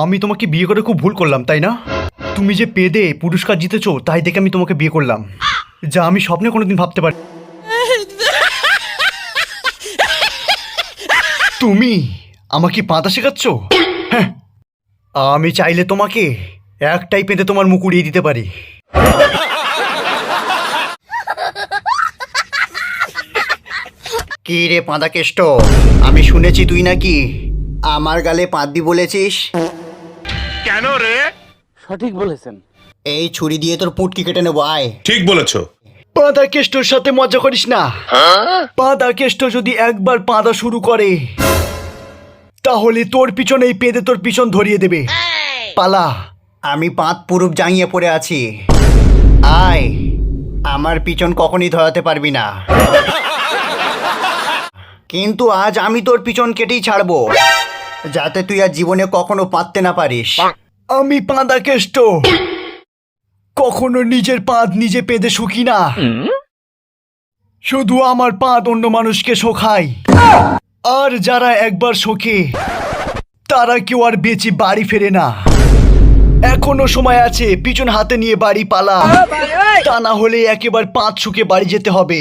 আমি তোমাকে বিয়ে করে খুব ভুল করলাম, তাই না? তুমি যে পেদে পুরস্কার জিতেছো তাই দেখে আমি তোমাকে বিয়ে করলাম, যা আমি স্বপ্নে কোনোদিন ভাবতে পারি। তুমি আমাকে পাতা শেখাচ্ছ? হ্যাঁ, আমি চাইলে তোমাকে একটাই পেঁদে তোমার মুখ উড়িয়ে দিতে পারি। কি রে পাঁদা কেষ্ট, আমি শুনেছি তুই নাকি আমার গালে পাদ্দি বলেছিস। কেন রে? সঠিক বলেছেন। এই ছুরি দিয়ে তোর পুটকি কেটে নেবো, আয়। ঠিক বলেছো। পাঁদা কেষ্টর সাথে মজা করিস না। পাঁদা কেষ্ট যদি একবার পাঁদা শুরু করে তাহলে তোর পিছনেই পেঁদে তোর পিছন ধরিয়ে দেবে। পালা, আমি পাঁত পুরুপ জাঙিয়ে পড়ে আছি, আয়। আমার পিছন কখনই ধরাতে পারবি না, কিন্তু আজ আমি তোর পিছন কেটেই ছাড়বো, যাতে তুই আর জীবনে কখনো পাততে না পারিস। আমি পাঁদা কেষ্ট কখনো নিজের পাঁদ নিজে পেঁদে শুকি না, শুধু আমার পাঁদ অন্য মানুষকে শোখাই। আর যারা একবার শোকে তারা কেউ আর বেঁচে বাড়ি ফেরে না। এখনো সময় আছে, পিছন হাতে নিয়ে বাড়ি পালা, তা না হলে একেবারে পাঁদ শুকে বাড়ি যেতে হবে।